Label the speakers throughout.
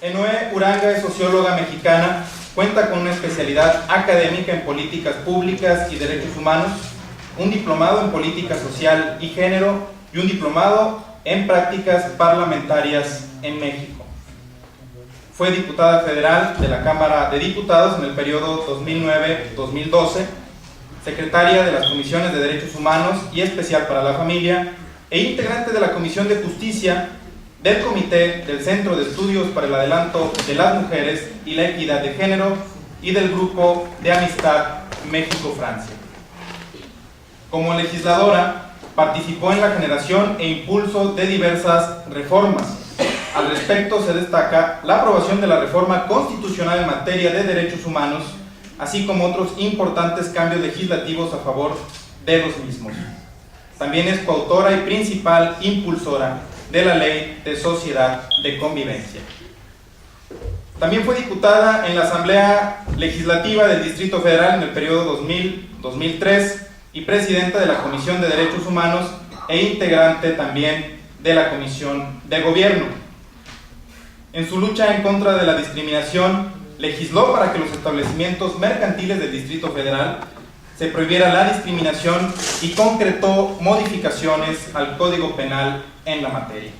Speaker 1: Enoé Uranga es socióloga mexicana, cuenta con una especialidad académica en políticas públicas y derechos humanos, un diplomado en política social y género y un diplomado en prácticas parlamentarias en México. Fue diputada federal de la Cámara de Diputados en el periodo 2009-2012, secretaria de las Comisiones de Derechos Humanos y Especial para la Familia, e integrante de la Comisión de Justicia, del Comité del Centro de Estudios para el Adelanto de las Mujeres y la Equidad de Género y del Grupo de Amistad México-Francia. Como legisladora, participó en la generación e impulso de diversas reformas. Al respecto se destaca la aprobación de la reforma constitucional en materia de derechos humanos, así como otros importantes cambios legislativos a favor de los mismos. También es coautora y principal impulsora de la Ley de Sociedad de Convivencia. También fue diputada en la Asamblea Legislativa del Distrito Federal en el periodo 2000-2003 y presidenta de la Comisión de Derechos Humanos e integrante también de la Comisión de Gobierno. En su lucha en contra de la discriminación, legisló para que los establecimientos mercantiles del Distrito Federal se prohibiera la discriminación y concretó modificaciones al Código Penal en la materia.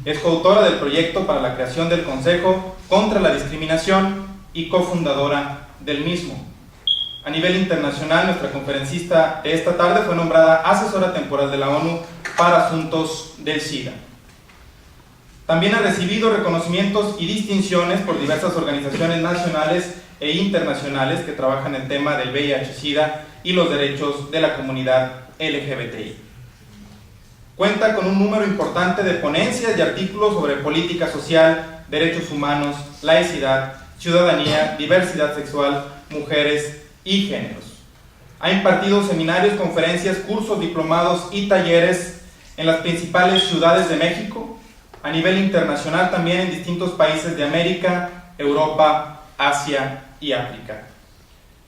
Speaker 1: Es coautora del proyecto para la creación del Consejo contra la Discriminación y cofundadora del mismo. A nivel internacional, nuestra conferencista de esta tarde fue nombrada asesora temporal de la ONU para asuntos del SIDA. También ha recibido reconocimientos y distinciones por diversas organizaciones nacionales e internacionales que trabajan en el tema del VIH-Sida y los derechos de la comunidad LGBTI. Cuenta con un número importante de ponencias y artículos sobre política social, derechos humanos, laicidad, ciudadanía, diversidad sexual, mujeres y géneros. Ha impartido seminarios, conferencias, cursos, diplomados y talleres en las principales ciudades de México, a nivel internacional también en distintos países de América, Europa, Asia y África.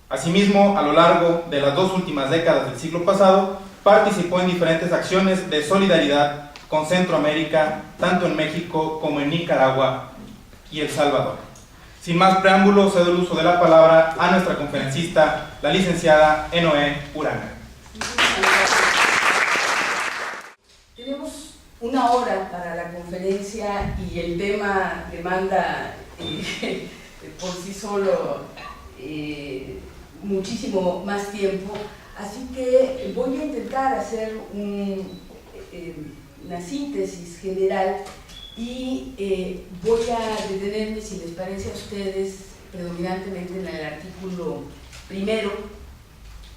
Speaker 1: Asimismo, a lo largo de las 2 últimas décadas del siglo pasado, participó en diferentes acciones de solidaridad con Centroamérica, tanto en México como en Nicaragua y El Salvador. Sin más preámbulos, cedo el uso de la palabra a nuestra conferencista, la licenciada Enoé Uranga.
Speaker 2: Tenemos 1 hora para la conferencia y el tema demanda por sí solo muchísimo más tiempo, así que voy a intentar hacer una síntesis general y voy a detenerme, si les parece a ustedes, predominantemente en el artículo primero,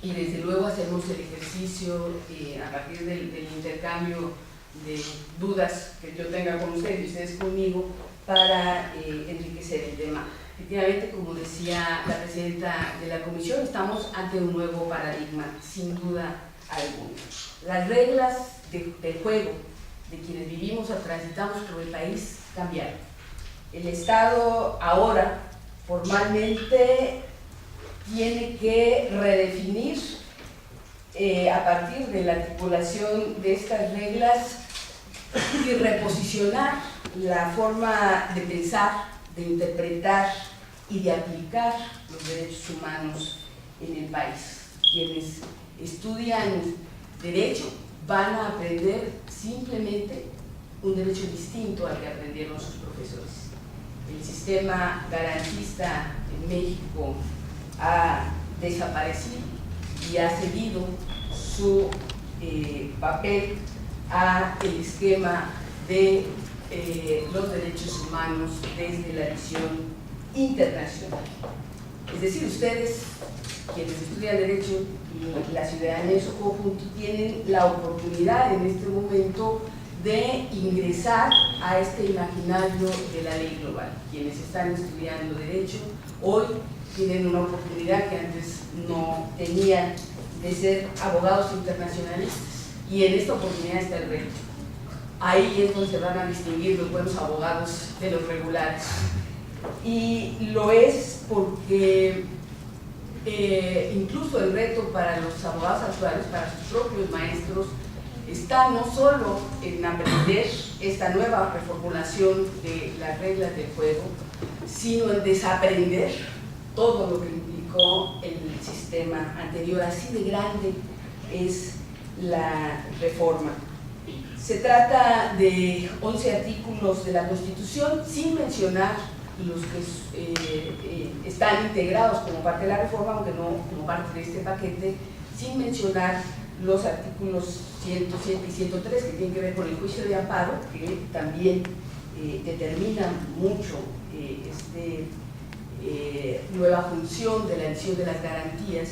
Speaker 2: y desde luego hacemos el ejercicio a partir del intercambio de dudas que yo tenga con ustedes y ustedes conmigo para enriquecer el tema. Efectivamente, como decía la presidenta de la comisión, estamos ante un nuevo paradigma, sin duda alguna. Las reglas de juego de quienes vivimos o transitamos por el país cambiaron. El Estado ahora formalmente tiene que redefinir a partir de la articulación de estas reglas y reposicionar la forma de pensar, de interpretar y de aplicar los derechos humanos en el país. Quienes estudian derecho van a aprender simplemente un derecho distinto al que aprendieron sus profesores. El sistema garantista en México ha desaparecido y ha cedido su papel a el esquema de los derechos humanos desde la visión internacional. Es decir, ustedes, quienes estudian Derecho y la ciudadanía en su conjunto, tienen la oportunidad en este momento de ingresar a este imaginario de la ley global. Quienes están estudiando Derecho hoy tienen una oportunidad que antes no tenían, de ser abogados internacionalistas, y en esta oportunidad está el reto. Ahí es donde se van a distinguir los buenos abogados de los regulares, y lo es porque incluso el reto para los abogados actuales, para sus propios maestros, está no solo en aprender esta nueva reformulación de las reglas del juego, sino en desaprender todo lo que implicó el sistema anterior. Así de grande es la reforma. Se trata de 11 artículos de la Constitución, sin mencionar los que están integrados como parte de la reforma, aunque no como parte de este paquete, sin mencionar los artículos 107 y 103 que tienen que ver con el juicio de amparo, que también determinan mucho nueva función de la elección de las garantías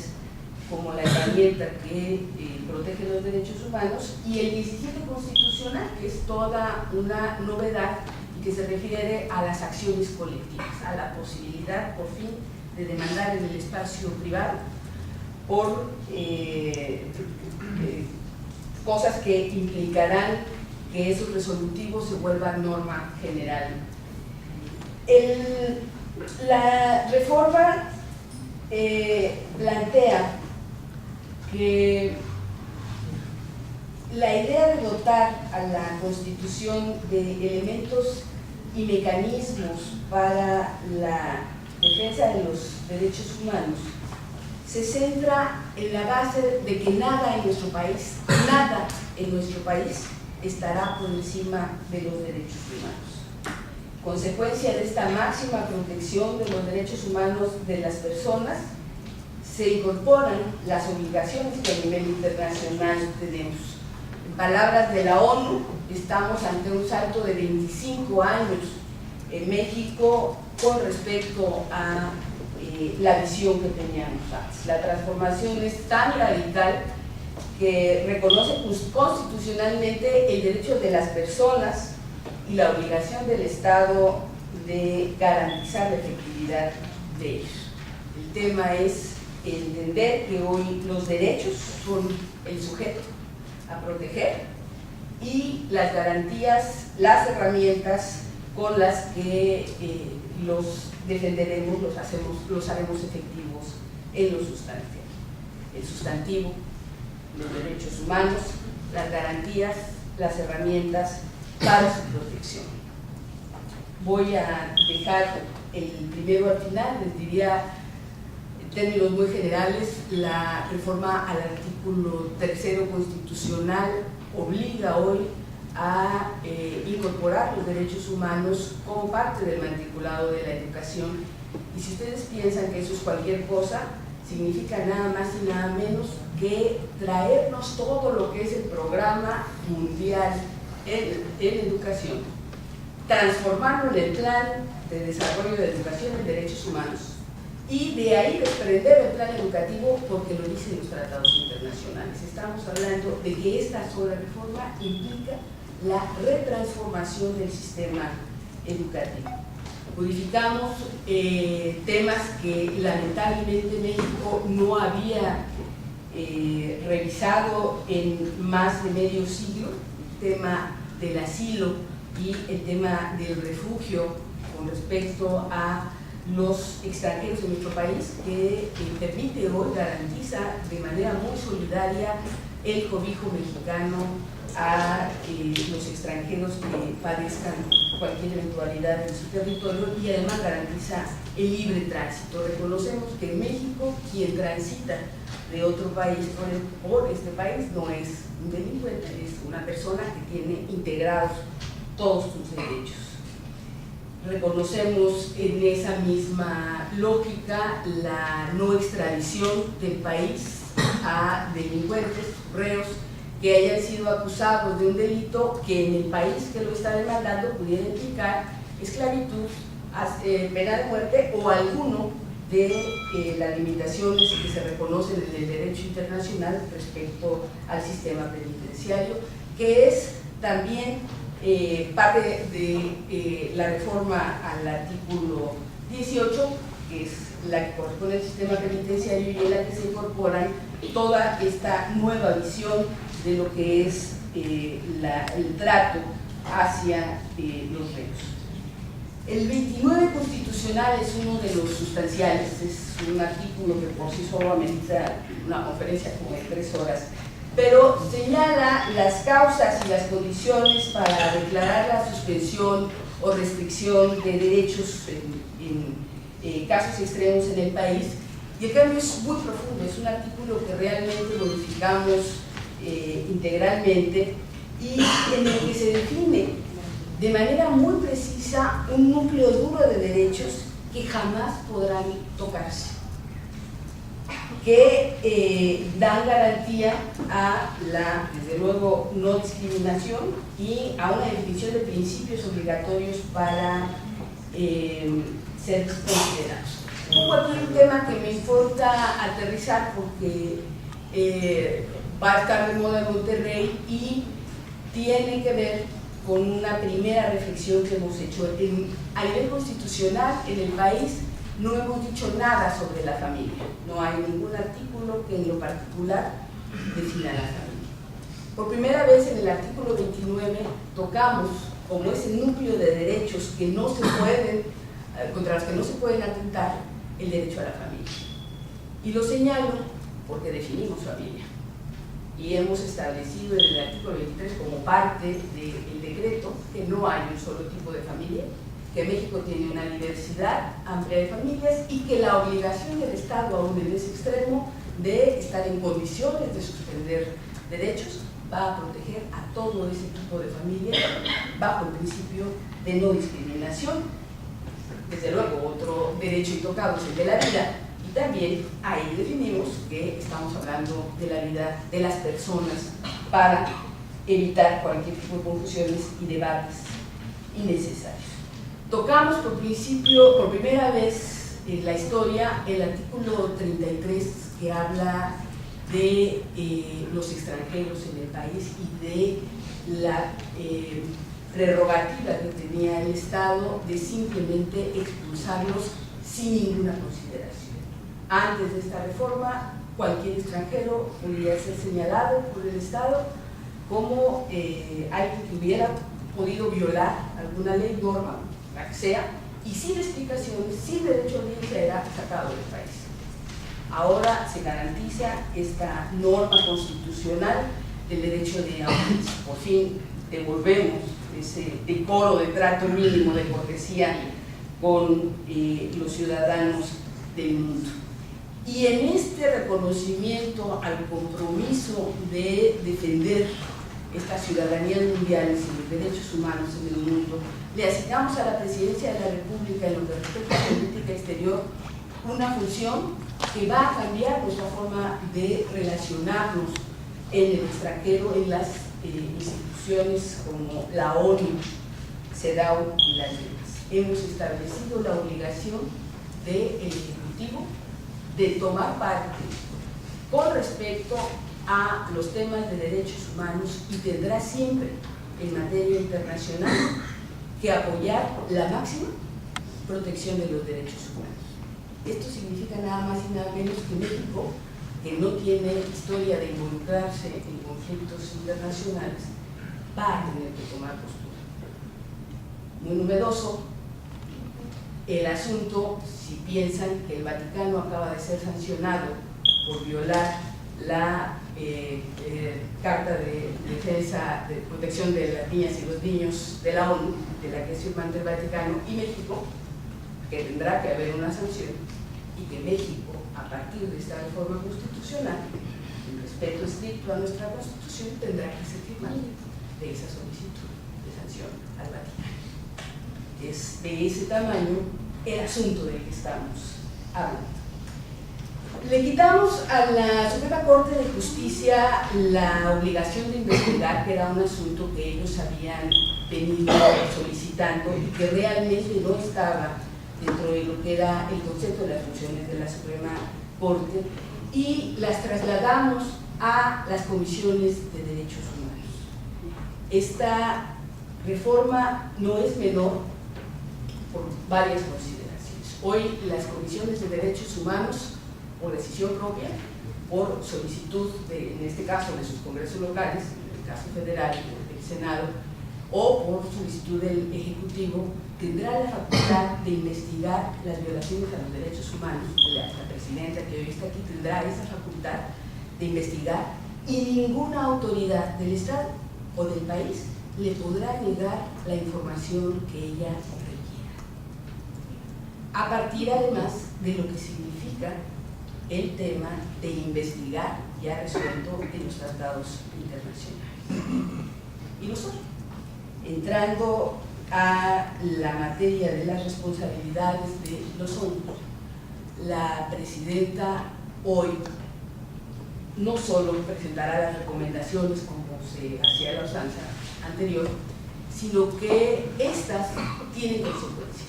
Speaker 2: como la herramienta que protege los derechos humanos, y el 17 constitucional, que es toda una novedad y que se refiere a las acciones colectivas, a la posibilidad por fin de demandar en el espacio privado por cosas que implicarán que esos resolutivos se vuelvan norma general. La reforma plantea que la idea de dotar a la Constitución de elementos y mecanismos para la defensa de los derechos humanos se centra en la base de que nada en nuestro país estará por encima de los derechos humanos. Consecuencia de esta máxima protección de los derechos humanos de las personas, se incorporan las obligaciones que a nivel internacional tenemos. En palabras de la ONU, estamos ante un salto de 25 años en México con respecto a la visión que teníamos antes. La transformación es tan radical que reconoce constitucionalmente el derecho de las personas y la obligación del Estado de garantizar la efectividad de ellos. El tema es entender que hoy los derechos son el sujeto a proteger y las garantías, las herramientas con las que los defenderemos, los haremos efectivos en lo sustancial. El sustantivo, los derechos humanos, las garantías, las herramientas para su protección. Voy a dejar el primero al final, les diría en términos muy generales, la reforma al artículo 3 constitucional obliga hoy a incorporar los derechos humanos como parte del matriculado de la educación, y si ustedes piensan que eso es cualquier cosa, significa nada más y nada menos que traernos todo lo que es el programa mundial en educación, transformarlo en el plan de desarrollo de educación en derechos humanos, y de ahí desprender el plan educativo porque lo dicen los tratados internacionales. Estamos hablando de que esta sola reforma implica la retransformación del sistema educativo. Modificamos temas que lamentablemente México no había revisado en más de medio siglo, el tema del asilo y el tema del refugio con respecto a los extranjeros en nuestro país, que permite hoy, garantiza de manera muy solidaria el cobijo mexicano a los extranjeros que padezcan cualquier eventualidad en su territorio, y además garantiza el libre tránsito. Reconocemos que en México quien transita de otro país por este país no es un delincuente, es una persona que tiene integrados todos sus derechos. Reconocemos en esa misma lógica la no extradición del país a delincuentes, reos que hayan sido acusados de un delito que en el país que lo está demandando pudiera implicar esclavitud, pena de muerte o alguno de las limitaciones que se reconocen en el derecho internacional respecto al sistema penitenciario, que es también parte de la reforma al artículo 18, que es la que corresponde al sistema penitenciario y en la que se incorporan toda esta nueva visión de lo que es el trato hacia los reos. El 29 constitucional es uno de los sustanciales, es un artículo que por sí solo amerita una conferencia como de 3 horas, pero señala las causas y las condiciones para declarar la suspensión o restricción de derechos en casos extremos en el país, y el cambio es muy profundo, es un artículo que realmente modificamos integralmente y en el que se define de manera muy precisa un núcleo duro de derechos que jamás podrán tocarse, que dan garantía a la, desde luego, no discriminación y a una definición de principios obligatorios para ser considerados. Aquí un tema que me importa aterrizar porque va a estar de moda en Monterrey y tiene que ver con una primera reflexión que hemos hecho. A nivel constitucional, en el país, no hemos dicho nada sobre la familia. No hay ningún artículo que en lo particular defina la familia. Por primera vez en el artículo 29 tocamos como ese núcleo de derechos que no se pueden, contra los que no se pueden atentar, el derecho a la familia. Y lo señalo porque definimos familia. Y hemos establecido en el artículo 23 como parte del decreto que no hay un solo tipo de familia, que México tiene una diversidad amplia de familias y que la obligación del Estado, aún en ese extremo, de estar en condiciones de suspender derechos, va a proteger a todo ese tipo de familias bajo el principio de no discriminación. Desde luego, otro derecho intocado es el de la vida, y también ahí definimos que estamos hablando de la vida de las personas para evitar cualquier tipo de confusiones y debates innecesarios. Tocamos por primera vez en la historia el artículo 33 que habla de los extranjeros en el país y de la prerrogativa que tenía el Estado de simplemente expulsarlos sin ninguna consideración. Antes de esta reforma, cualquier extranjero podría ser señalado por el Estado como alguien que hubiera podido violar alguna ley, norma, la que sea, y sin explicaciones, sin derecho a audiencia, era sacado del país. Ahora se garantiza esta norma constitucional del derecho de audiencia. Por fin devolvemos ese decoro de trato mínimo de cortesía con los ciudadanos del mundo. Y en este reconocimiento al compromiso de defender estas ciudadanías mundiales y los derechos humanos en el mundo, le asignamos a la Presidencia de la República, en lo que respecta a política exterior, una función que va a cambiar nuestra forma de relacionarnos en el extranjero, en las instituciones como la ONU, CEDAW y las demás. Hemos establecido la obligación del Ejecutivo de tomar parte con respecto a los temas de derechos humanos y tendrá siempre en materia internacional que apoyar la máxima protección de los derechos humanos. Esto significa nada más y nada menos que México, que no tiene historia de involucrarse en conflictos internacionales, va a tener que tomar postura. Muy novedoso el asunto si piensan que el Vaticano acaba de ser sancionado por violar la Carta de Defensa, de Protección de las Niñas y los Niños de la ONU, de la que es firmante el Vaticano, y México, que tendrá que haber una sanción, y que México, a partir de esta reforma constitucional, en respeto estricto a nuestra Constitución, tendrá que ser firmante de esa solicitud de sanción al Vaticano. Es de ese tamaño el asunto del que estamos hablando. Le quitamos a la Suprema Corte de Justicia la obligación de investigar, que era un asunto que ellos habían venido solicitando y que realmente no estaba dentro de lo que era el concepto de las funciones de la Suprema Corte, y las trasladamos a las comisiones de derechos humanos. Esta reforma no es menor por varias consideraciones. Hoy las comisiones de derechos humanos, por decisión propia, por solicitud, en este caso, de sus congresos locales, en el caso federal, del Senado, o por solicitud del Ejecutivo, tendrá la facultad de investigar las violaciones a los derechos humanos. La presidenta que hoy está aquí tendrá esa facultad de investigar y ninguna autoridad del Estado o del país le podrá negar la información que ella requiera, a partir además de lo que significa el tema de investigar ya resuelto en los tratados internacionales. Y nosotros, entrando a la materia de las responsabilidades de los hombres, la presidenta hoy no solo presentará las recomendaciones como se hacía la usanza anterior, sino que estas tienen consecuencias.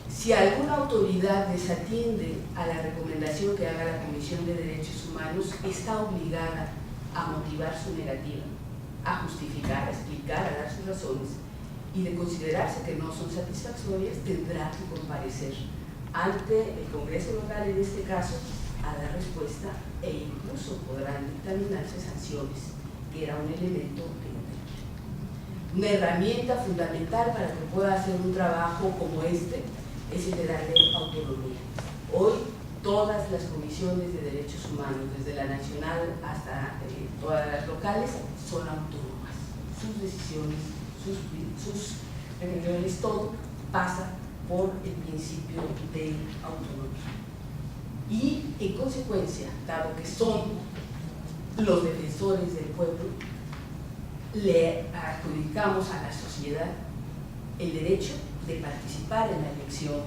Speaker 2: Si alguna autoridad desatiende a la recomendación que haga la Comisión de Derechos Humanos, está obligada a motivar su negativa, a justificar, a explicar, a dar sus razones, y de considerarse que no son satisfactorias, tendrá que comparecer ante el Congreso local, en este caso, a dar respuesta, e incluso podrán dictaminarse sanciones, que era un elemento de una herramienta fundamental para que pueda hacer un trabajo como este, es el de darle autonomía. Hoy todas las comisiones de derechos humanos, desde la nacional hasta todas las locales, son autónomas. Sus decisiones, sus reuniones, todo pasa por el principio de autonomía. Y en consecuencia, dado que son los defensores del pueblo, le adjudicamos a la sociedad el derecho de participar en la elección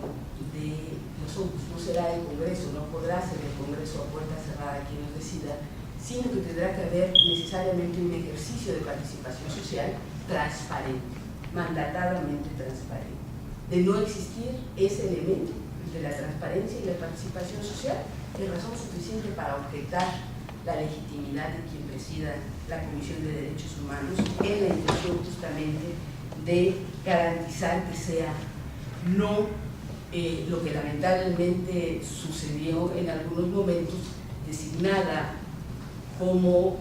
Speaker 2: de los hombres. No será el Congreso, no podrá ser el Congreso a puerta cerrada quien nos decida, sino que tendrá que haber necesariamente un ejercicio de participación social transparente, mandatadamente transparente. De no existir ese elemento de la transparencia y la participación social, es razón suficiente para objetar la legitimidad de quien presida la Comisión de Derechos Humanos, en la intención justamente de garantizar que sea no lo que lamentablemente sucedió en algunos momentos, designada como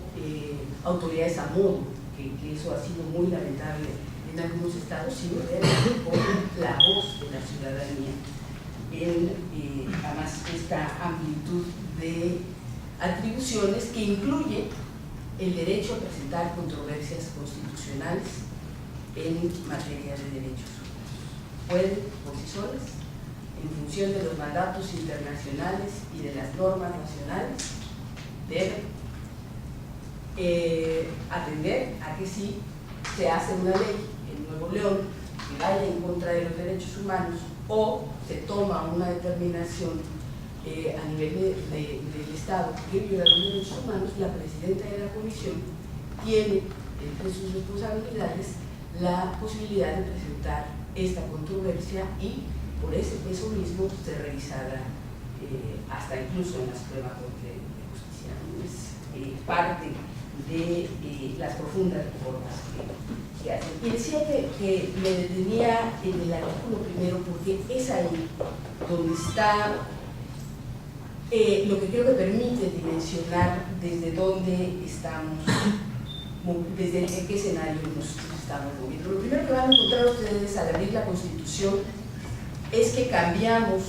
Speaker 2: autoridades a modo, que eso ha sido muy lamentable en algunos estados, sino realmente como la voz de la ciudadanía en además esta amplitud de atribuciones que incluye el derecho a presentar controversias constitucionales en materia de derechos humanos. Pueden, por sí solas, en función de los mandatos internacionales y de las normas nacionales, deben atender a que si se hace una ley en Nuevo León que vaya en contra de los derechos humanos o se toma una determinación a nivel del Estado que viola los derechos humanos, la presidenta de la comisión tiene entre sus responsabilidades la posibilidad de presentar esta controversia y por ese peso mismo se revisará hasta incluso en la Suprema Corte de Justicia. Es parte de las profundas reformas que hacen. Y decía que me detenía en el artículo primero porque es ahí donde está lo que creo que permite dimensionar desde dónde estamos, desde en qué escenario nos estamos moviendo. Lo primero que van a encontrar ustedes al abrir la Constitución es que cambiamos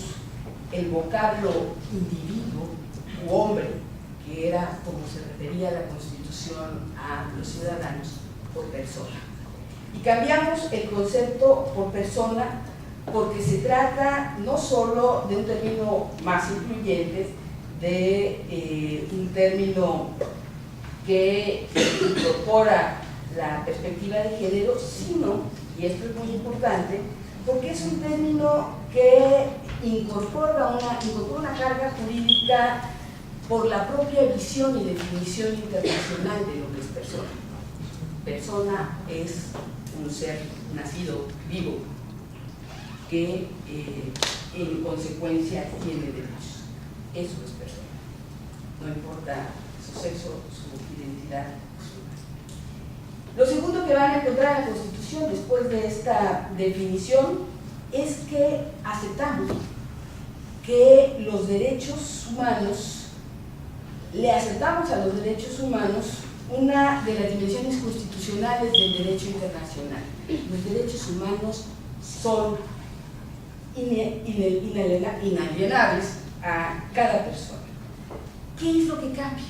Speaker 2: el vocablo individuo u hombre, que era como se refería a la Constitución a los ciudadanos, por persona. Y cambiamos el concepto por persona porque se trata no solo de un término más incluyente, de un término que incorpora la perspectiva de género, sino, y esto es muy importante, porque es un término que incorpora una carga jurídica por la propia visión y definición internacional de lo que es persona. Persona es un ser nacido vivo que en consecuencia tiene derechos. Eso es persona. No importa su sexo, su identidad. Lo segundo que van a encontrar en la Constitución después de esta definición es que aceptamos que los derechos humanos, le aceptamos a los derechos humanos una de las dimensiones constitucionales del derecho internacional. Los derechos humanos son inalienables a cada persona. ¿Qué es lo que cambia?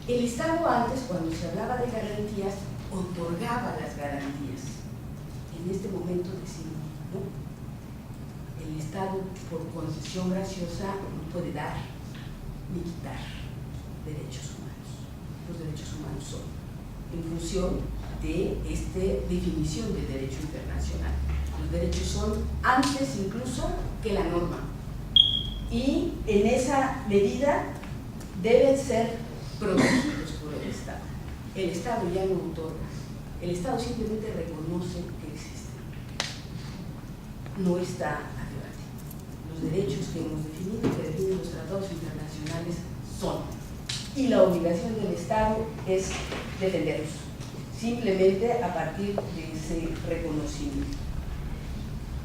Speaker 2: El Estado antes, cuando se hablaba de garantías, otorgaba las garantías. En este momento decimos, no, el Estado por concesión graciosa no puede dar ni quitar derechos humanos. Los derechos humanos son en función de esta definición de derecho internacional. Los derechos son antes incluso que la norma, y en esa medida deben ser protegidos por el Estado. El Estado ya no otorga, el Estado simplemente reconoce que existen. No está a debate. Los derechos que hemos definido, que definen los tratados internacionales, son. Y la obligación del Estado es defenderlos, simplemente a partir de ese reconocimiento.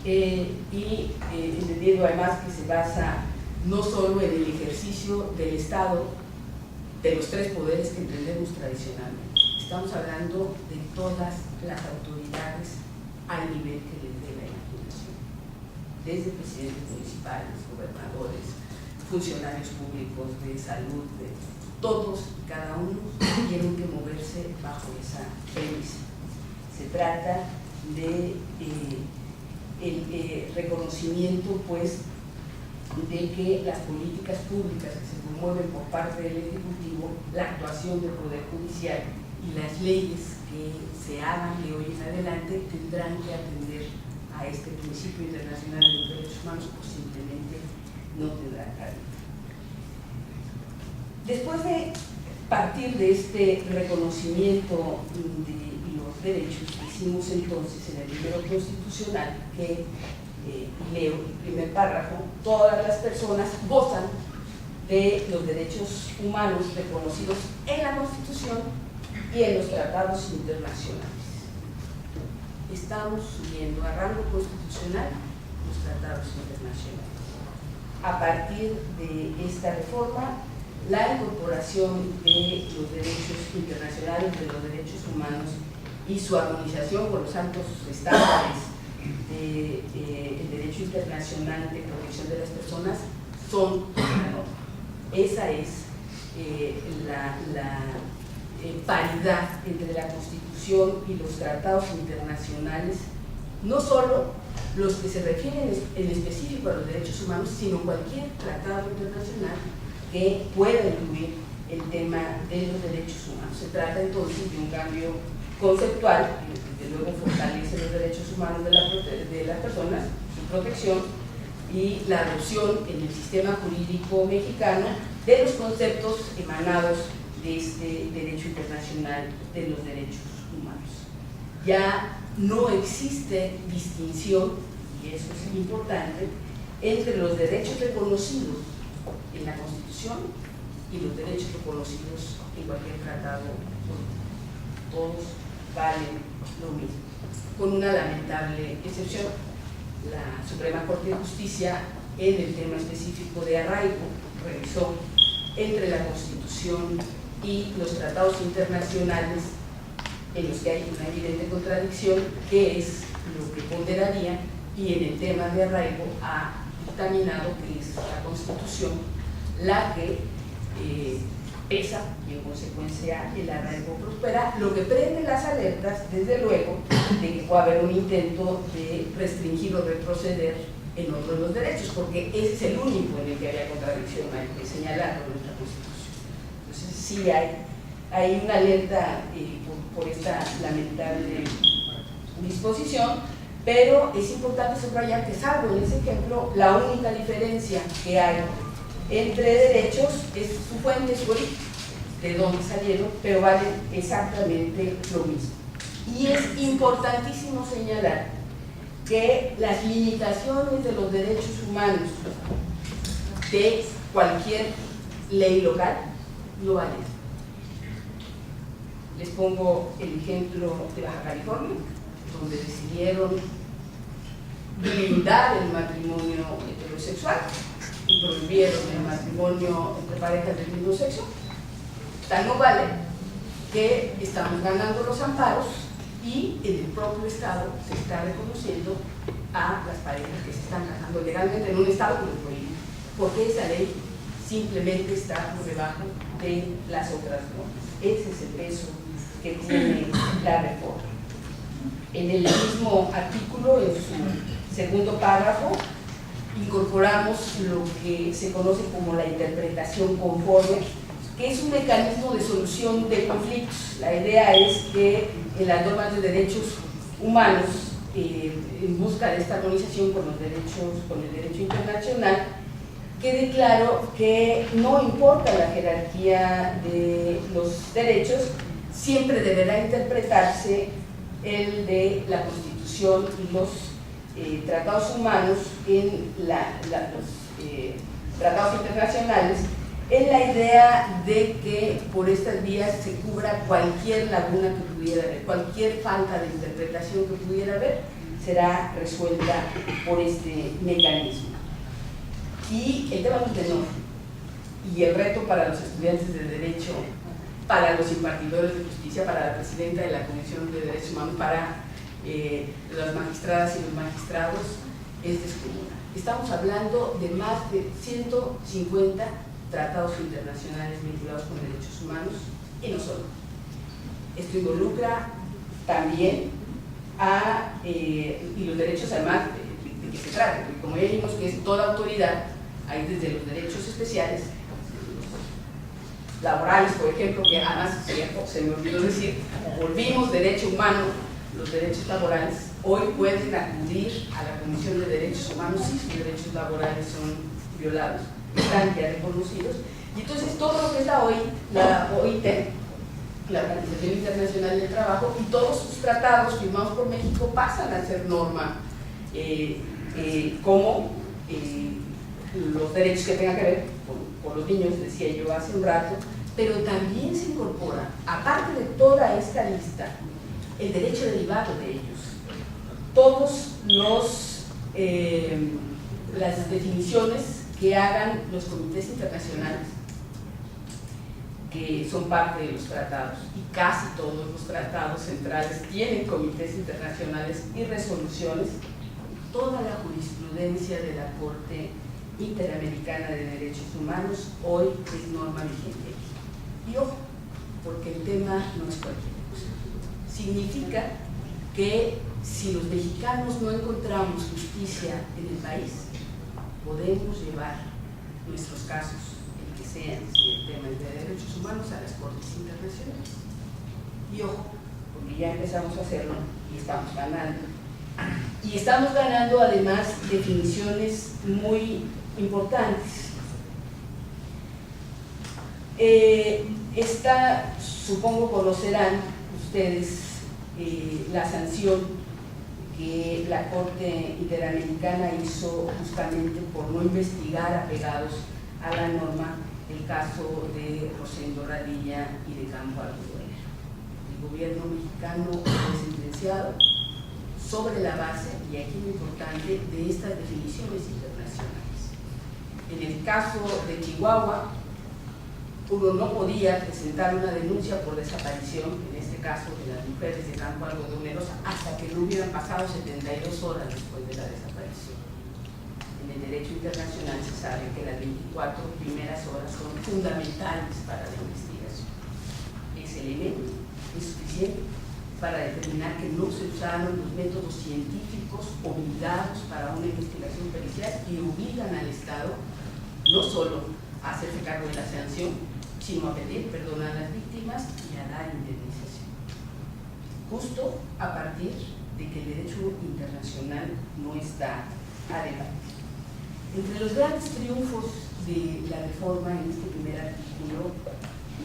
Speaker 2: Entendiendo además que se basa no solo en el ejercicio del Estado, de los tres poderes que entendemos tradicionalmente. Estamos hablando de todas las autoridades al nivel que les dé la imaginación, desde presidentes municipales, gobernadores, funcionarios públicos de salud, todos y cada uno tienen que moverse bajo esa premisa. Se trata de el reconocimiento, pues, de que las políticas públicas que se promueven por parte del Ejecutivo, la actuación del Poder Judicial y las leyes que se hagan de hoy en adelante tendrán que atender a este principio internacional de los derechos humanos, o simplemente no tendrán cabida. Después de partir de este reconocimiento de los derechos, hicimos entonces en el libro constitucional que, leo el primer párrafo, todas las personas gozan de los derechos humanos reconocidos en la Constitución y en los tratados internacionales. Estamos subiendo a rango constitucional los tratados internacionales. A partir de esta reforma, la incorporación de los derechos internacionales, de los derechos humanos y su armonización con los altos estándares del derecho internacional de protección de las personas son una norma. Esa es la paridad entre la Constitución y los tratados internacionales, no solo los que se refieren en específico a los derechos humanos, sino cualquier tratado internacional que pueda incluir el tema de los derechos humanos. Se trata entonces de un cambio conceptual que desde luego fortalece los derechos humanos de las personas, su protección y la adopción en el sistema jurídico mexicano de los conceptos emanados de este derecho internacional de los derechos humanos. Ya no existe distinción, y eso es importante, entre los derechos reconocidos en la Constitución y los derechos reconocidos en cualquier tratado. Todos valen lo mismo, con una lamentable excepción. La Suprema Corte de Justicia, en el tema específico de arraigo, revisó entre la Constitución y los tratados internacionales, en los que hay una evidente contradicción, que es lo que ponderaría, y en el tema de arraigo ha dictaminado que es la Constitución la que pesa, y en consecuencia el arraigo prospera, lo que prende las alertas, desde luego, de que puede haber un intento de restringir o retroceder en otro de los derechos, porque ese es el único en el que había contradicción, hay que señalarlo en nuestra Constitución. Entonces sí hay una alerta por esta lamentable disposición, pero es importante subrayar que, salvo en ese ejemplo, la única diferencia que hay entre derechos es su fuente, su origen, de dónde salieron, pero valen exactamente lo mismo. Y es importantísimo señalar que las limitaciones de los derechos humanos de cualquier ley local no valen. Les pongo el ejemplo de Baja California, donde decidieron blindar el matrimonio heterosexual y prohibieron el matrimonio entre parejas del mismo sexo. Tal no vale que estamos ganando los amparos y en el propio Estado se está reconociendo a las parejas que se están casando legalmente en un Estado que lo prohíbe, porque esa ley simplemente está por debajo de las otras normas. Ese es el peso que tiene la reforma. En el mismo artículo, en su segundo párrafo, incorporamos lo que se conoce como la interpretación conforme, que es un mecanismo de solución de conflictos. La idea es que en las normas de derechos humanos, en busca de esta armonización con el derecho internacional, quede claro que no importa la jerarquía de los derechos, siempre deberá interpretarse el de la Constitución y los tratados humanos en los tratados internacionales, en la idea de que por estas vías se cubra cualquier laguna que pudiera haber, cualquier falta de interpretación que pudiera haber, será resuelta por este mecanismo. Y el tema no es menor, y el reto para los estudiantes de Derecho, para los impartidores de justicia, para la presidenta de la Comisión de Derechos Humanos, para las magistradas y los magistrados, es descomunal. Estamos hablando de más de 150 tratados internacionales vinculados con derechos humanos, y no solo. Esto involucra también y los derechos, además de que se trata, porque como ya dijimos que es toda autoridad, hay desde los derechos especiales, laborales, por ejemplo, que además se me olvidó decir, volvimos derecho humano, los derechos laborales, hoy pueden acudir a la Comisión de Derechos Humanos si sus derechos laborales son violados, están ya reconocidos, y entonces todo lo que es la OIT, la Organización Internacional del Trabajo, y todos sus tratados firmados por México pasan a ser norma, como los derechos que tengan que ver con los niños, decía yo hace un rato, pero también se incorpora, aparte de toda esta lista, el derecho derivado de ellos. Todos las definiciones que hagan los comités internacionales, que son parte de los tratados, y casi todos los tratados centrales tienen comités internacionales y resoluciones, toda la jurisprudencia de la Corte Interamericana de Derechos Humanos hoy es norma vigente. Y ojo, porque el tema no es cualquier cosa. Significa que si los mexicanos no encontramos justicia en el país, podemos llevar nuestros casos, el que sean, si el tema es de derechos humanos, a las Cortes Internacionales. Y ojo, porque ya empezamos a hacerlo y estamos ganando. Y estamos ganando además definiciones muy importantes. Supongo conocerán ustedes la sanción que la Corte Interamericana hizo justamente por no investigar apegados a la norma el caso de Rosendo Radilla y de Campo Algodonero. El gobierno mexicano fue sentenciado sobre la base, y aquí lo importante, de estas definiciones internacionales. En el caso de Chihuahua, uno no podía presentar una denuncia por desaparición, en este caso de las mujeres de Campo Algodoneros, hasta que no hubieran pasado 72 horas después de la desaparición. En el derecho internacional se sabe que las 24 primeras horas son fundamentales para la investigación. Ese elemento es suficiente para determinar que no se usaron los métodos científicos obligados para una investigación pericial, y obligan al Estado no solo a hacerse cargo de la sanción, sino a pedir perdón a las víctimas y a dar indemnización. Justo a partir de que el derecho internacional no está a debate. Entre los grandes triunfos de la reforma en este primer artículo,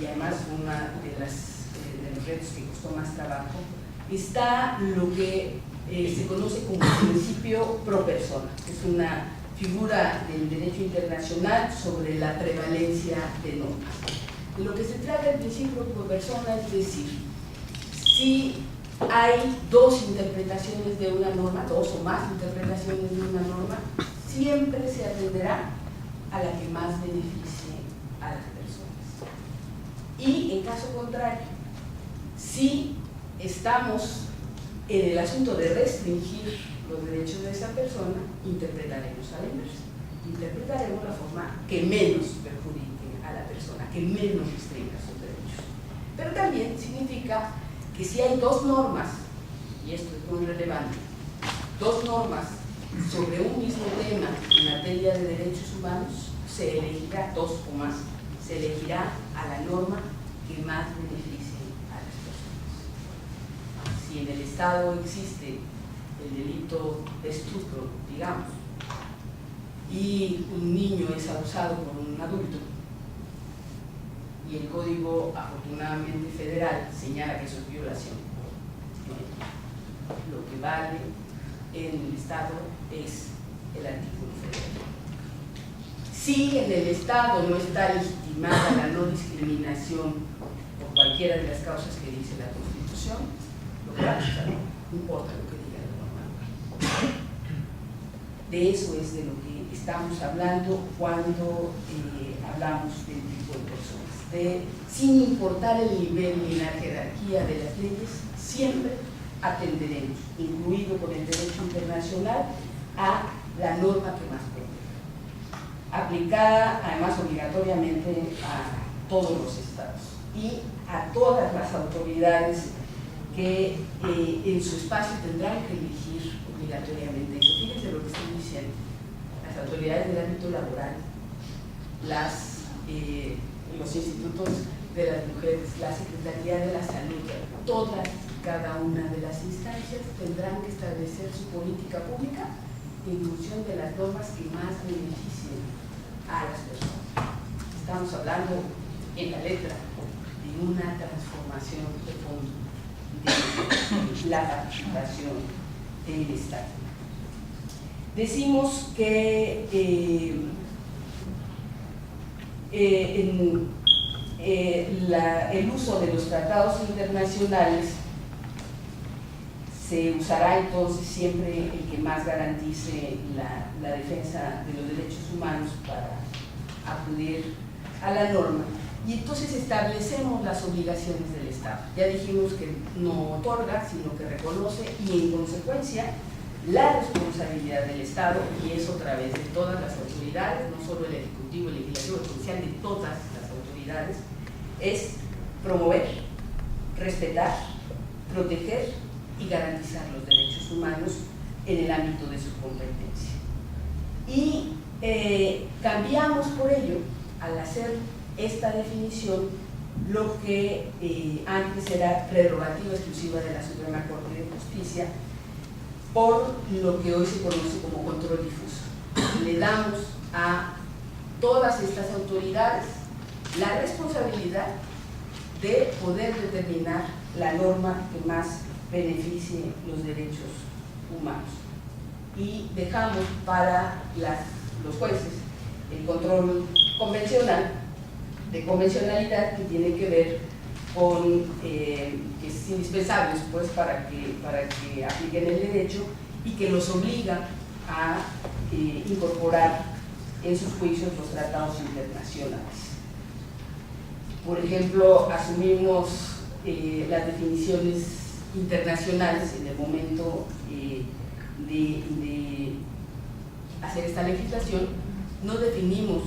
Speaker 2: y además uno de los retos que costó más trabajo, está lo que se conoce como el principio pro persona. Es una figura del derecho internacional sobre la prevalencia de normas. De lo que se trata del principio pro persona es decir, si hay dos interpretaciones de una norma, dos o más interpretaciones de una norma, siempre se atenderá a la que más beneficie a las personas. Y en caso contrario, si estamos en el asunto de restringir los derechos de esa persona, interpretaremos a la inversa. Interpretaremos la forma que menos perjudique a a la persona, que menos restrinja sus derechos. Pero también significa que si hay dos normas, y esto es muy relevante, dos normas sobre un mismo tema en materia de derechos humanos, se elegirá, dos o más, se elegirá a la norma que más beneficie a las personas. Si en el Estado existe el delito de estupro, digamos, y un niño es abusado por un adulto, y el Código, afortunadamente federal, señala que eso es violación, lo que vale en el Estado es el artículo federal. Si en el Estado no está legitimada la no discriminación por cualquiera de las causas que dice la Constitución, lo que va a pasar, no importa lo que diga la norma. De eso es de lo que estamos hablando cuando hablamos del tipo de personas. Sin importar el nivel ni la jerarquía de las leyes, siempre atenderemos, incluido por el derecho internacional, a la norma que más proteja, aplicada además obligatoriamente a todos los estados y a todas las autoridades que en su espacio tendrán que elegir obligatoriamente eso. Fíjense lo que estoy diciendo: las autoridades del ámbito laboral, los institutos de las mujeres, la Secretaría de la Salud, todas y cada una de las instancias tendrán que establecer su política pública en función de las normas que más beneficien a las personas. Estamos hablando en la letra de una transformación de fondo de la participación del Estado. Decimos que el uso de los tratados internacionales se usará entonces siempre el que más garantice la defensa de los derechos humanos para acudir a la norma, y entonces establecemos las obligaciones del Estado. Ya dijimos que no otorga, sino que reconoce, y en consecuencia la responsabilidad del Estado, y es otra vez de todas las autoridades, no solo el Ejecutivo, el Legislativo, el Judicial, de todas las autoridades, es promover, respetar, proteger y garantizar los derechos humanos en el ámbito de su competencia. Y cambiamos por ello, al hacer esta definición, lo que antes era prerrogativa exclusiva de la Suprema Corte de Justicia, por lo que hoy se conoce como control difuso. Le damos a todas estas autoridades la responsabilidad de poder determinar la norma que más beneficie los derechos humanos, y dejamos para los jueces el control convencional, de convencionalidad, que tiene que ver con que es indispensable pues, para que apliquen el derecho, y que los obliga a incorporar en sus juicios los tratados internacionales. Por ejemplo, asumimos las definiciones internacionales en el momento de hacer esta legislación. No definimos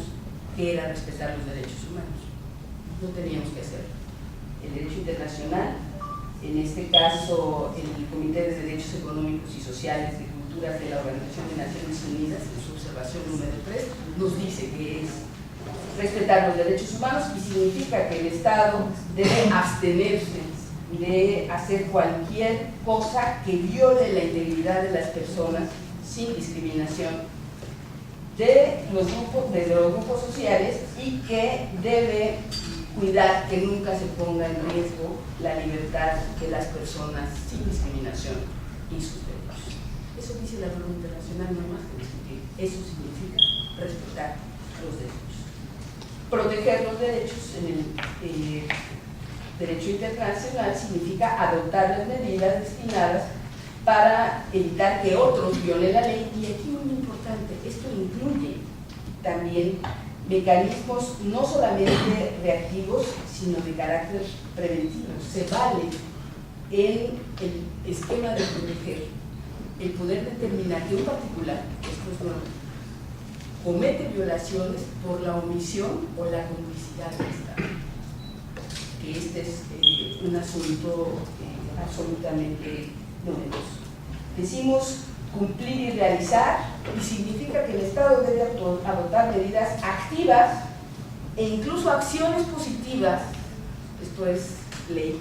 Speaker 2: qué era respetar los derechos humanos, no teníamos que hacerlo. El derecho internacional, en este caso el Comité de Derechos Económicos y Sociales de Culturas de la Organización de Naciones Unidas, en su observación número 3, nos dice que es respetar los derechos humanos, y significa que el Estado debe abstenerse de hacer cualquier cosa que viole la integridad de las personas sin discriminación de los grupos sociales, y que debe cuidar que nunca se ponga en riesgo la libertad de las personas sin discriminación y sus derechos. Eso dice la norma internacional, no hay más que discutir. Eso significa respetar los derechos. Proteger los derechos en el derecho internacional significa adoptar las medidas destinadas para evitar que otros violen la ley, y aquí muy importante, esto incluye también mecanismos no solamente reactivos, sino de carácter preventivo. Se vale en el esquema de proteger el poder determinar que un particular, esto es nuevo, comete violaciones por la omisión o la complicidad del Estado. Que este es un asunto absolutamente novedoso. Decimos cumplir y realizar, y significa que el Estado debe adoptar medidas activas e incluso acciones positivas, esto es ley,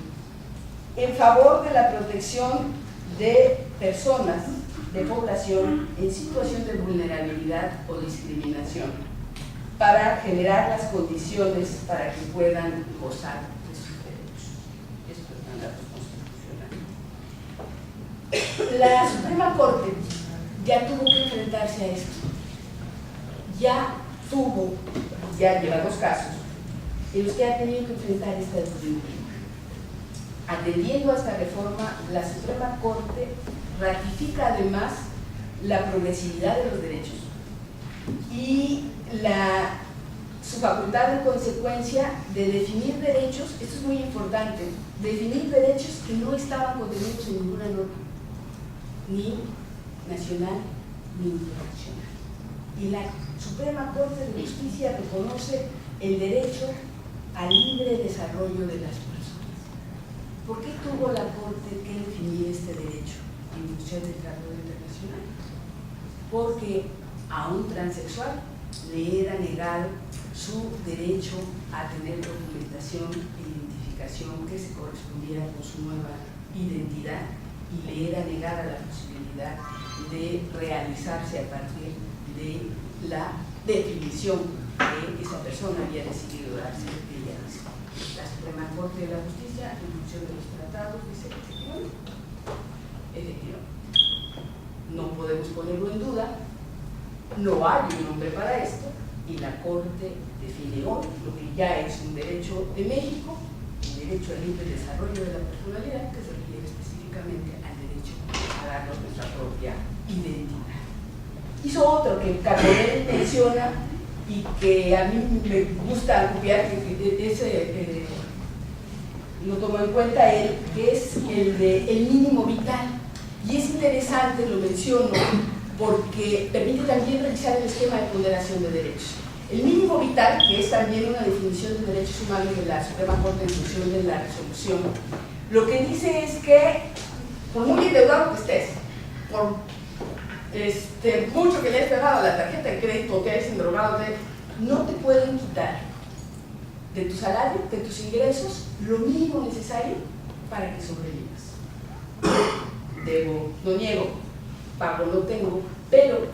Speaker 2: en favor de la protección de personas, de población en situación de vulnerabilidad o discriminación, para generar las condiciones para que puedan gozar de sus derechos. Esto es mandato constitucional. La Suprema Corte ya tuvo que enfrentarse a esto. Ya lleva 2 casos en los que ha tenido que enfrentar esta disyuntiva. Atendiendo a esta reforma, la Suprema Corte ratifica además la progresividad de los derechos y su facultad en consecuencia de definir derechos. Esto es muy importante, definir derechos que no estaban contenidos en ninguna norma, ni nacional ni internacional. Y la Suprema Corte de Justicia reconoce el derecho al libre desarrollo de las personas. ¿Por qué tuvo la Corte que definir este derecho en función del Tratado Internacional? Porque a un transexual le era negado su derecho a tener documentación e identificación que se correspondiera con su nueva identidad, y le era negada la posibilidad de realizarse a partir de la definición que esa persona había decidido darse ella misma. La Suprema Corte de la Justicia, en función de los tratados, dice efectivamente, no podemos ponerlo en duda, no hay un nombre para esto, y la Corte define hoy lo que ya es un derecho de México, el derecho al libre desarrollo de la personalidad, que se refiere específicamente al derecho a darnos nuestra propia identidad. Hizo otro que Carbonell menciona y que a mí me gusta copiar, que ese lo tomó en cuenta él, que es el de el mínimo vital. Y es interesante, lo menciono, porque permite también revisar el esquema de ponderación de derechos. El mínimo vital, que es también una definición de derechos humanos de la Suprema Corte en función de la resolución, lo que dice es que, por muy endeudado que estés, por mucho que le hayas pagado la tarjeta de crédito o te hayas endrogado, no te pueden quitar de tu salario, de tus ingresos, lo mínimo necesario para que sobrevivas. Debo, no niego, pago no tengo, pero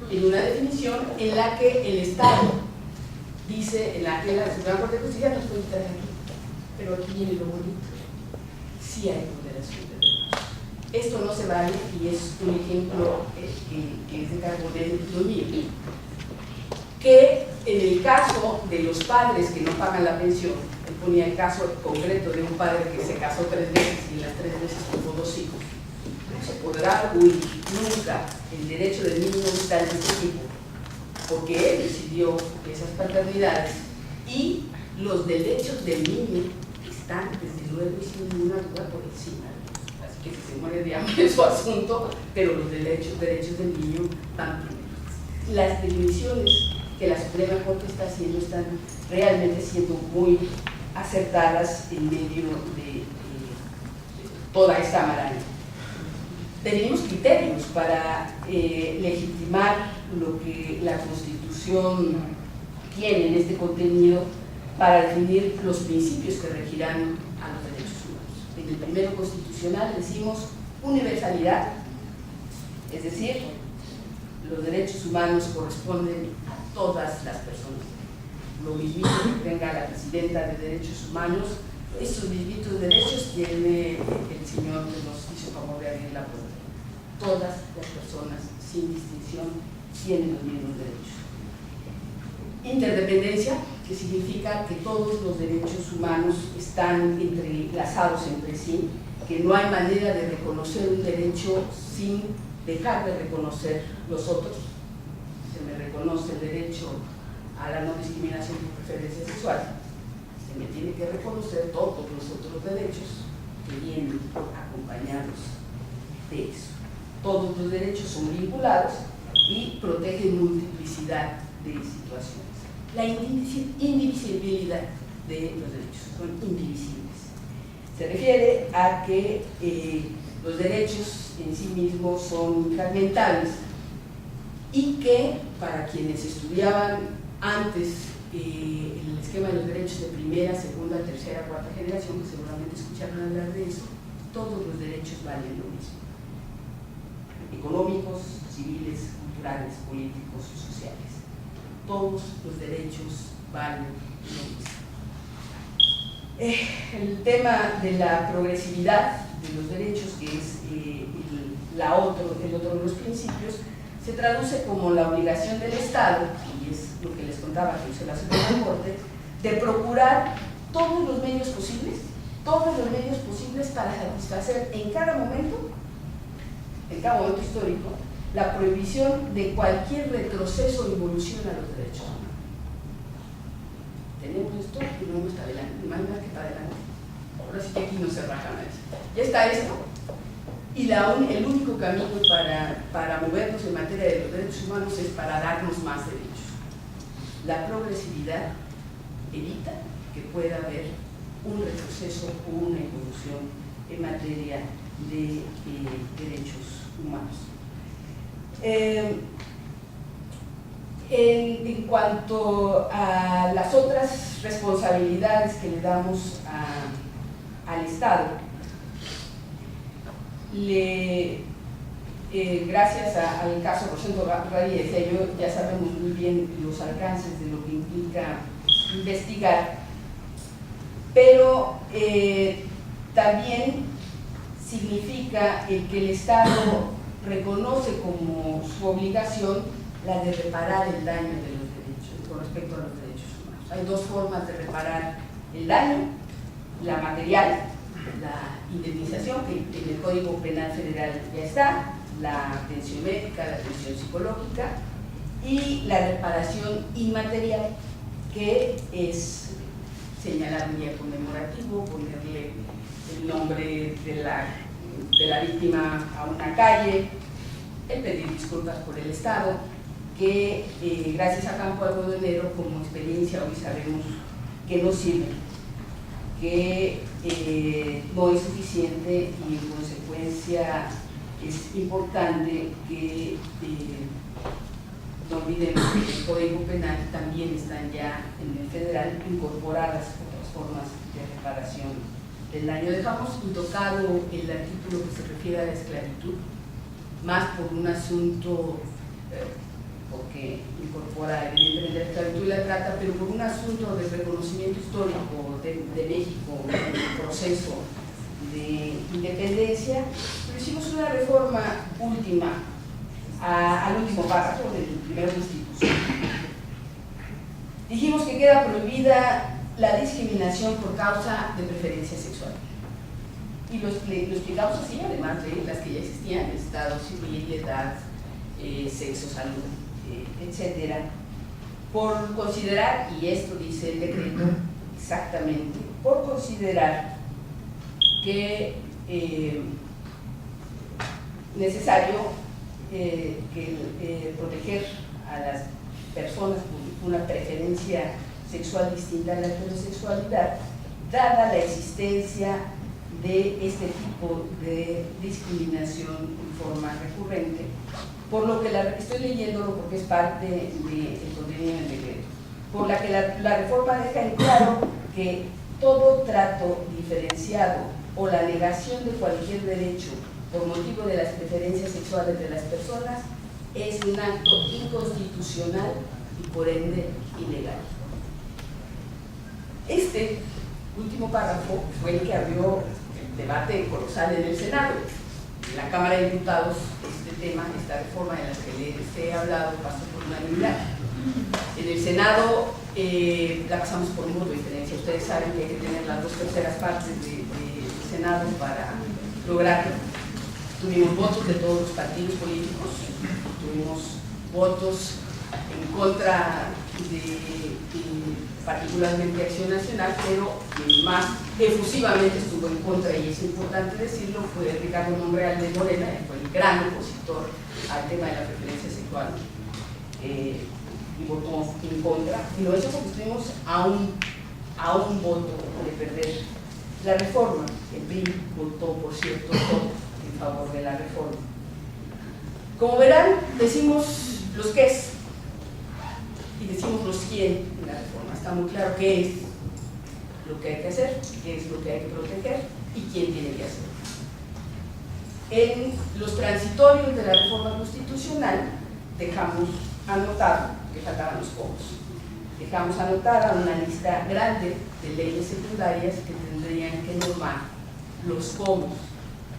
Speaker 2: en una definición en la que el Estado dice, en la que la Suprema Corte de Justicia nos puede quitar aquí, pero aquí viene lo bonito, sí hay ponderación de derechos. Esto no se vale, y es un ejemplo que es de Carbonell, lo mío, que en el caso de los padres que no pagan la pensión, él ponía el caso concreto de un padre que se casó 3 veces y en las 3 veces tuvo 2 hijos. No se podrá huir nunca el derecho del niño vital de este tipo, porque él decidió esas paternidades, y los derechos del niño están, desde luego y sin ninguna duda, por encima. Así que si se muere de hambre es su asunto, pero los derechos del niño van primero. Las definiciones que la Suprema Corte está haciendo están realmente siendo muy acertadas en medio de toda esta maraña. Tenemos criterios para legitimar lo que la Constitución tiene en este contenido para definir los principios que regirán a los derechos humanos. En el primero constitucional decimos universalidad, es decir, los derechos humanos corresponden a todas las personas. Lo mismo que tenga la presidenta de Derechos Humanos, esos mismos derechos tiene el señor que nos hizo favor de abrir la puerta. Todas las personas, sin distinción, tienen los mismos derechos. Interdependencia, que significa que todos los derechos humanos están entrelazados entre sí, que no hay manera de reconocer un derecho sin dejar de reconocer los otros. Se me reconoce el derecho a la no discriminación por preferencia sexual, se me tiene que reconocer todos los otros derechos que vienen acompañados de eso. Todos los derechos son vinculados y protegen multiplicidad de situaciones. La indivisibilidad de los derechos, son indivisibles. Se refiere a que los derechos en sí mismos son fragmentables y que para quienes estudiaban antes el esquema de los derechos de primera, segunda, tercera, cuarta generación, que seguramente escucharon hablar de eso, todos los derechos valen lo mismo: económicos, civiles, culturales, políticos, sociales. Todos los derechos valen lo mismo. El tema de la progresividad de los derechos, que es el otro de los principios, se traduce como la obligación del Estado, y es lo que les contaba que hizo la Suprema Corte, de procurar todos los medios posibles para satisfacer en cada momento histórico, la prohibición de cualquier retroceso o involución a los derechos humanos. Tenemos esto y no hemos para adelante, más que para adelante. Ahora sí que aquí no se raja nadie. Ya está esto, y el único camino para movernos en materia de los derechos humanos es para darnos más derechos. La progresividad evita que pueda haber un retroceso o una evolución en materia de derechos humanos. En cuanto a las otras responsabilidades que le damos al Estado, gracias al caso Rosendo Reyes, ya sabemos muy bien los alcances de lo que implica investigar, pero también significa el que el Estado reconoce como su obligación la de reparar el daño de los derechos, con respecto a los derechos humanos. Hay dos formas de reparar el daño: la material, la indemnización, que en el Código Penal Federal ya está, la atención médica, la atención psicológica, y la reparación inmaterial, que es señalar un día conmemorativo, ponerle el nombre de la víctima a una calle, el pedir disculpas por el Estado, que gracias a Campo Algodonero como experiencia hoy sabemos que no sirve, que no es suficiente, y en consecuencia es importante que no olvidemos que en el Código Penal también están ya en el federal incorporadas otras formas de reparación del daño. Dejamos intocado el artículo que se refiere a la esclavitud, más por un asunto, porque incorpora evidentemente la esclavitud y la trata, pero por un asunto de reconocimiento histórico de México en el proceso de independencia. Pero hicimos una reforma última al último párrafo del primero institución. Dijimos que queda prohibida la discriminación por causa de preferencia sexual. Y lo explicamos así, además de las que ya existían: estado civil, edad, sexo, salud, etcétera, por considerar, y esto dice el decreto exactamente, por considerar que necesario proteger a las personas con una preferencia sexual distinta a la heterosexualidad, dada la existencia de este tipo de discriminación en forma recurrente, por lo que estoy leyéndolo porque es parte del contenido del decreto, por la que la reforma deja en claro que todo trato diferenciado o la negación de cualquier derecho por motivo de las preferencias sexuales de las personas es un acto inconstitucional y por ende ilegal. Este último párrafo fue el que abrió el debate colosal en el Senado. En la Cámara de Diputados, este tema, esta reforma de la que les he hablado, pasó por unanimidad. En el Senado la pasamos por un voto de diferencia. Ustedes saben que hay que tener las 2/3 partes del Senado para lograrlo. Tuvimos votos de todos los partidos políticos, tuvimos votos en contra de particularmente Acción Nacional, pero quien más efusivamente estuvo en contra, y es importante decirlo, fue Ricardo Monreal de Morena, que fue el gran opositor al tema de la preferencia sexual y votó en contra, y lo hizo porque estuvimos a un voto de perder la reforma. El PRI votó, por cierto, todo en favor de la reforma. Como verán, decimos los qués y decimos los quién en la reforma. Está muy claro qué es lo que hay que hacer, qué es lo que hay que proteger y quién tiene que hacerlo. En los transitorios de la reforma constitucional dejamos anotado que faltaban los cómo. Dejamos anotada una lista grande de leyes secundarias que tendrían que normar los cómo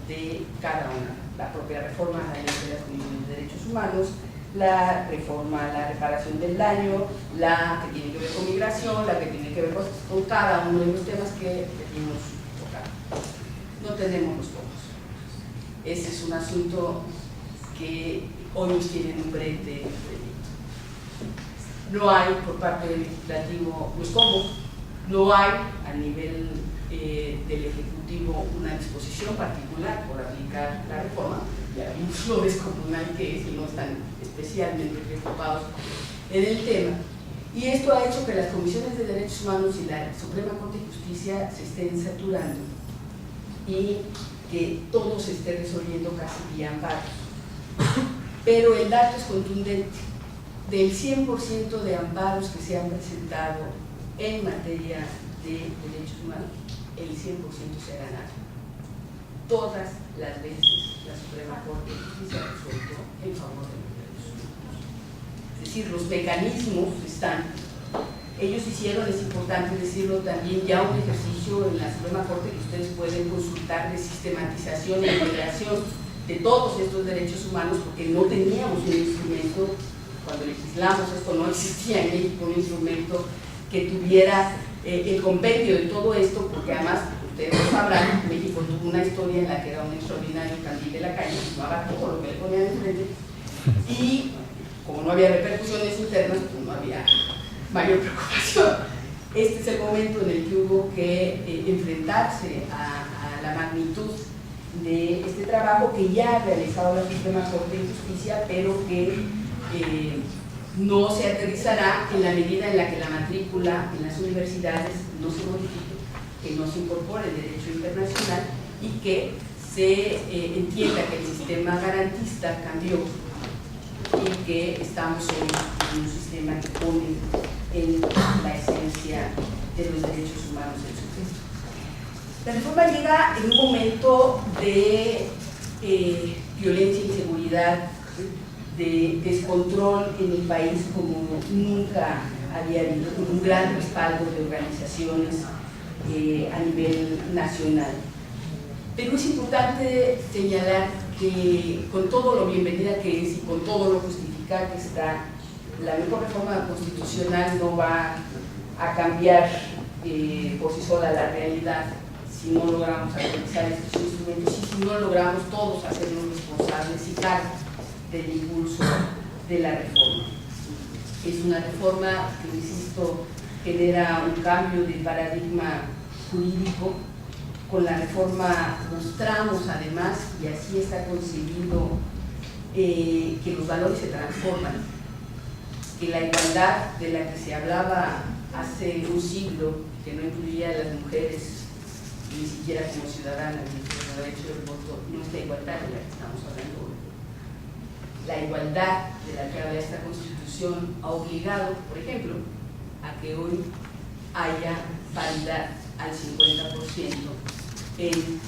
Speaker 2: de cada una. La propia reforma a la ley de las Comisiones de Derechos Humanos, la reforma a la reparación del daño, la que tiene que ver con migración, la que tiene que ver con cada uno de los temas que venimos tocando. No tenemos los cómo. Ese es un asunto que hoy nos tiene en un brete. No hay por parte del legislativo los cómo, no hay a nivel del ejecutivo una disposición particular por aplicar la reforma. Ya vimos lo descomunal que es y no están especialmente preocupados en el tema. Y esto ha hecho que las comisiones de derechos humanos y la Suprema Corte de Justicia se estén saturando y que todo se esté resolviendo casi vía amparos. Pero el dato es contundente. Del 100% de amparos que se han presentado en materia de derechos humanos, el 100% se ha ganado. Todas las veces la Suprema Corte de Justicia ha resuelto en favor de los derechos humanos. Es decir, los mecanismos están. Ellos hicieron, es importante decirlo también, ya un ejercicio en la Suprema Corte que ustedes pueden consultar de sistematización e integración de todos estos derechos humanos, porque no teníamos un instrumento. Cuando legislamos esto no existía en México un instrumento que tuviera el compendio de todo esto, porque además, ustedes lo sabrán, México tuvo una historia en la que era un extraordinario candil de la calle, tomaba todo lo que le ponían enfrente, y como no había repercusiones internas, pues no había mayor preocupación. Este es el momento en el que hubo que enfrentarse a la magnitud de este trabajo que ya ha realizado la Suprema Corte de Justicia, pero que no se aterrizará en la medida en la que la matrícula en las universidades no se modifique, que no se incorpore el derecho internacional y que se entienda que el sistema garantista cambió y que estamos hoy en un sistema que pone en la esencia de los derechos humanos el sujeto. La reforma llega en un momento de violencia, inseguridad, de descontrol en el país como nunca había habido, con un gran respaldo de organizaciones a nivel nacional. Pero es importante señalar que con todo lo bienvenida que es y con todo lo justificada que está, la mejor reforma constitucional no va a cambiar por sí sola la realidad si no logramos actualizar estos instrumentos y si no logramos todos hacernos responsables y cargos del impulso de la reforma. Es una reforma que, insisto, genera un cambio de paradigma jurídico. Con la reforma mostramos además, y así está concebido, que los valores se transforman, que la igualdad de la que se hablaba hace un siglo, que no incluía a las mujeres ni siquiera como ciudadanas ni como derecho del voto, no es la igualdad de la que estamos hablando hoy. La igualdad de la que habla esta Constitución ha obligado, por ejemplo, a que hoy haya paridad al 50% en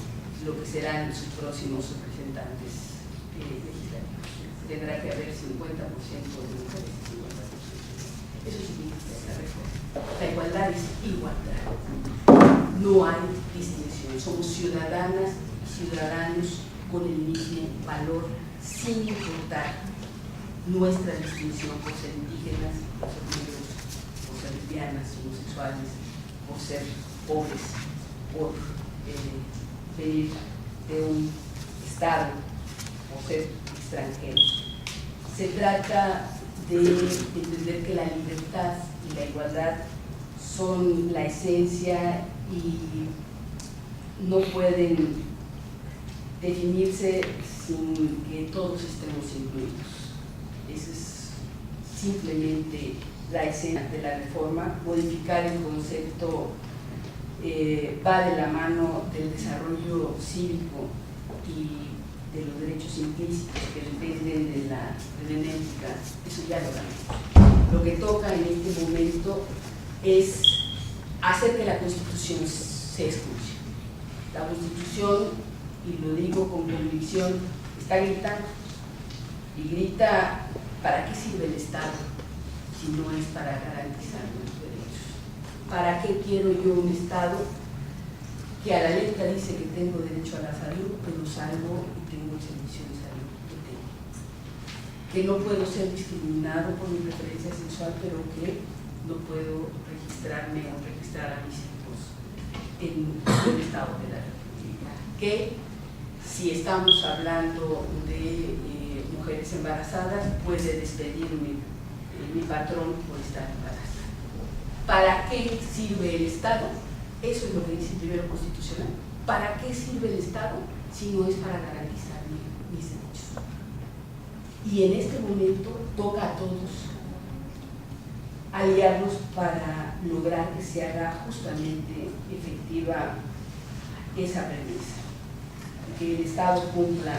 Speaker 2: lo que serán sus próximos representantes legislativos. Tendrá que haber 50% de mujeres y 50%. Eso significa esta reforma. La igualdad es igualdad. No hay distinción. Somos ciudadanas y ciudadanos con el mismo valor, sin importar nuestra distinción por ser indígenas, por ser negros, por ser lesbianas, homosexuales, por ser pobres, por venir de un estado, por ser extranjeros. Se trata de entender que la libertad y la igualdad son la esencia y no pueden definirse sin que todos estemos incluidos. Ese es simplemente la escena de la reforma. Modificar el concepto va de la mano del desarrollo cívico y de los derechos implícitos que dependen de la hermenéutica. Eso ya lo ganamos. Lo que toca en este momento es hacer que la Constitución se escuche. La Constitución, y lo digo con convicción, está gritando. Y grita: ¿para qué sirve el Estado si no es para garantizar los derechos? ¿Para qué quiero yo un Estado que a la letra dice que tengo derecho a la salud, pero salgo y tengo el servicio de salud que tengo? Que no puedo ser discriminado por mi preferencia sexual, pero que no puedo registrarme o registrar a mis hijos en el Estado de la República. Que si estamos hablando de mujeres embarazadas, puede despedirme mi patrón por estar embarazada. ¿Para qué sirve el Estado? Eso es lo que dice el primero constitucional. ¿Para qué sirve el Estado si no es para garantizar mis derechos? Y en este momento toca a todos aliarnos para lograr que se haga justamente efectiva esa premisa, que el Estado cumpla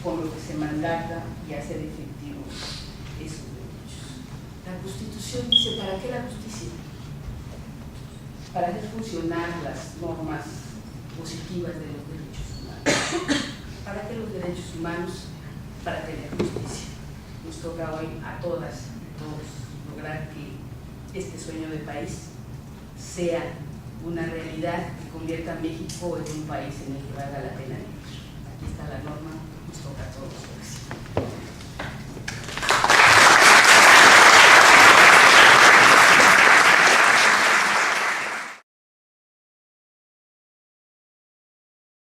Speaker 2: con lo que se mandata y hacer efectivos esos derechos. La Constitución dice: ¿para qué la justicia? Para hacer funcionar las normas positivas de los derechos humanos. ¿Para qué los derechos humanos? Para tener justicia. Nos toca hoy a todas y todos lograr que este sueño de país sea una realidad que convierta a México en un país en el que valga la pena vivir. Aquí está la norma, nos toca a todos. Gracias.